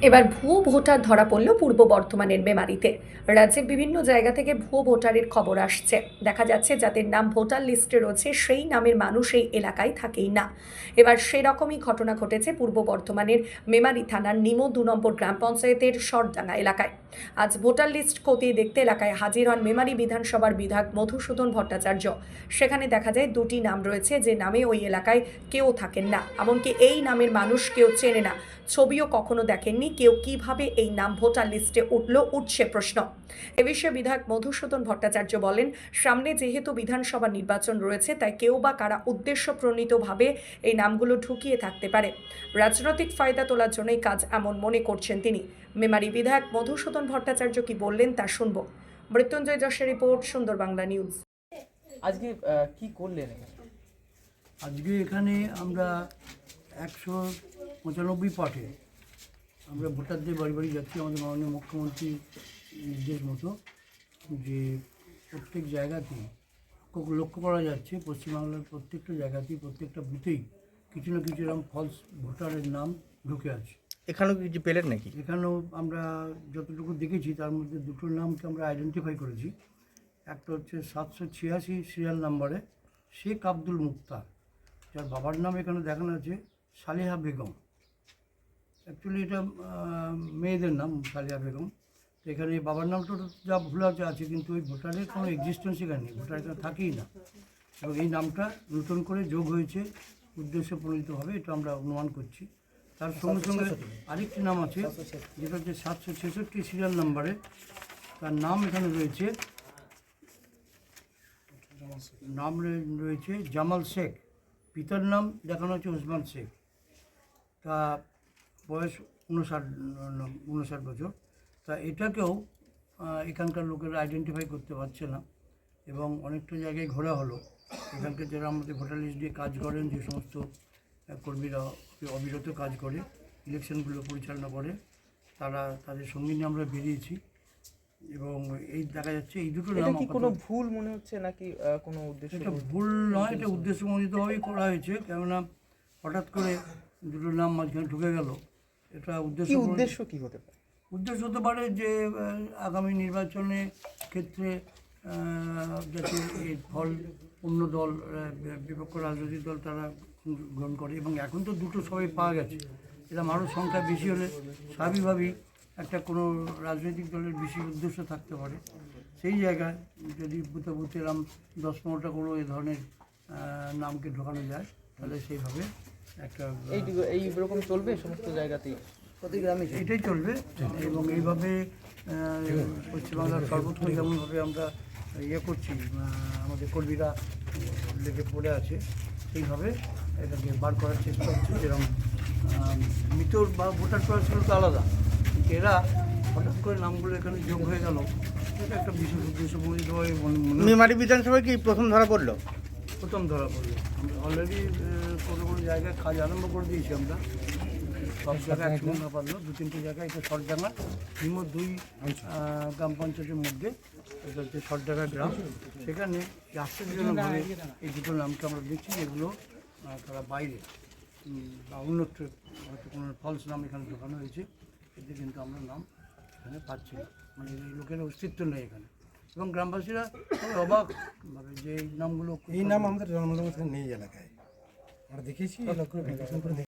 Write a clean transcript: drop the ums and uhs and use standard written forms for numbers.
এবার ভুয়ো ভোটার ধরা পড়ল পূর্ব বর্ধমানের মেমারিতে। রাজ্যের বিভিন্ন জায়গা থেকে ভুয়ো ভোটারের খবর আসছে। দেখা যাচ্ছে যাদের নাম ভোটার লিস্টে রয়েছে সেই নামের মানুষ এই এলাকায় থাকেই না। এবার সেরকমই ঘটনা ঘটেছে পূর্ব বর্ধমানের মেমারি থানার নিমো 2 নম্বর গ্রাম পঞ্চায়েতের সরডাঙ্গা এলাকায়। আজ ভোটার লিস্ট খতিয়ে দেখতে এলাকায় হাজির হন মেমারি বিধানসভার বিধায়ক মধুসূদন ভট্টাচার্য। সেখানে দেখা যায় দুটি নাম রয়েছে যে নামে ওই এলাকায় কেউ থাকেন না, এমনকি এই নামের মানুষ কেউ চেনে না, ছবিও কখনো দেখেননি। কেউ কিভাবে এই নাম ভোটার লিস্টে উঠছে প্রশ্ন। এ বিষয়ে বিধায়ক মধুসূদন ভট্টাচার্য বলেন, সামনে যেহেতু বিধানসভা নির্বাচন রয়েছে, তাই কেউ বা কারা উদ্দেশ্যপ্রণীতভাবে এই নামগুলো ঢুকিয়ে থাকতে পারে। রাজনৈতিক ফায়দা তোলার জন্যই কাজ এমন মনে করছেন তিনি। মেমারি বিধায়ক মধুসূদন ভট্টাচার্য কি বললেন তা শুনব। মৃত্যুঞ্জয় যশের রিপোর্ট, সুন্দর বাংলা নিউজ। আজকে কি করলেন? আজকে এখানে আমরা 195 পার্টে আমরা ভোটারদের বাড়ি বাড়ি যাচ্ছি। আমাদের মাননীয় মুখ্যমন্ত্রী নির্দেশ মতো যে প্রত্যেক জায়গাতেই লক্ষ্য করা যাচ্ছে পশ্চিমবাংলার প্রত্যেকটা জায়গাতেই প্রত্যেকটা বুথেই কিছু না কিছু এরকম ফলস ভোটারের নাম ঢুকে আছে। এখানেও কিছু পেলেন নাকি? এখানেও আমরা যতটুকু দেখেছি তার মধ্যে দুটো নামকে আমরা আইডেন্টিফাই করেছি। একটা হচ্ছে 786 সিরিয়াল নাম্বারে শেখ আব্দুল মুক্তার, যার বাবার নাম এখানে দেখানো আছে সালেহা বেগম। অ্যাকচুয়ালি এটা মেয়েদের নাম সালেহা বেগম। তো এখানে বাবার নামটা যা ভুল আছে কিন্তু ওই ভোটারের কোনো এক্সিস্টেন্স এখানে নেই, ভোটার এখানে থাকেই না। এবং এই নামটা নতুন করে যোগ হয়েছে উদ্দেশ্য প্রণীতভাবে, এটা আমরা অনুমান করছি। তার সঙ্গে সঙ্গে আরেকটি নাম আছে যেটা হচ্ছে 766 সিরিয়াল নাম্বারে, তার নাম এখানে রয়েছে জামাল শেখ। পিতার নাম দেখানো হচ্ছে ওসমান শেখ। তা বয়স 59 বছর। তা এটাকেও এখানকার লোকেরা আইডেন্টিফাই করতে পারছে না এবং অনেকটা জায়গায় ঘোরা হলো। এখানকার যারা আমাদের ভোটার লিস্ট দিয়ে কাজ করেন, যে সমস্ত কর্মীরা অবিরত কাজ করে, ইলেকশনগুলো পরিচালনা করে, তাদের সঙ্গে নিয়ে আমরা বেরিয়েছি এবং এই দেখা যাচ্ছে এই দুটো নাম। কি কোনো ভুল মনে হচ্ছে নাকি কোনো উদ্দেশ্য? এটা ভুল নয়, এটা উদ্দেশ্যমণ্ডিতভাবেই করা হয়েছে। কেননা হঠাৎ করে দুটো নাম মাঝখানে ঢুকে গেল। এটা উদ্দেশ্য কি হতে পারে? উদ্দেশ্য হতে পারে যে আগামী নির্বাচনের ক্ষেত্রে যাতে এই ফল অন্য দল, বিপক্ষ রাজনৈতিক দল তারা গ্রহণ করে। এবং এখন তো দুটো সবাই পাওয়া গেছে, এরকম আরও সংখ্যা বেশি হলে স্বাভাবিকভাবেই একটা কোনো রাজনৈতিক দলের বেশি উদ্দেশ্য থাকতে পারে। সেই জায়গায় যদি বুথে বুথে এরকম 10-15টা করে এই ধরনের নামকে ঢোকানো যায়, তাহলে সেইভাবে একটা এই রকম চলবে সমস্ত জায়গাতেই, প্রতি গ্রামে এটাই চলবে। এবং এইভাবে পশ্চিমবাংলার সর্বত্র যেমনভাবে আমরা করছি, আমাদের কর্মীরা লেগে পড়ে আছে, সেইভাবে এটাকে বার করার চেষ্টা হচ্ছে। যেরকম মৃতর বা ভোটার করা ছিল তো আলাদা, কিন্তু এরা হঠাৎ করে নামগুলো এখানে যোগ হয়ে গেল, এটা একটা বিশেষ উদ্দেশ্যমণ্ডিতভাবে মেমারি বিধানসভায় কি প্রথম ধরা পড়লো? প্রথম ধরা পড়লো। আমরা অলরেডি কোনো জায়গায় কাজ আরম্ভ করে দিয়েছি। আমরা সব জায়গায় একসঙ্গে না পারলো, 2-3টে জায়গায়, এটা সরডাঙ্গা নিমো 2 গ্রাম পঞ্চায়েতের মধ্যে, এটা হচ্ছে সরডাঙ্গা গ্রাম। সেখানে আশ্চর্যজনকভাবে এই দুটো নামকে আমরা দেখছি, যেগুলো তারা বাইরে বা অন্যত্র হয়তো কোনো ফলস নাম এখানে ঢোকানো হয়েছে। এতে কিন্তু আমরা নাম এখানে পাচ্ছি না, মানে এই লোকের অস্তিত্ব নেই এখানে। এবং গ্রামবাসীরা সবাই অবাক ভাবে যে এই নামগুলো, এই নাম আমাদের জন্মলগ্ন থেকে নেই এলাকায়। আমরা দেখেছি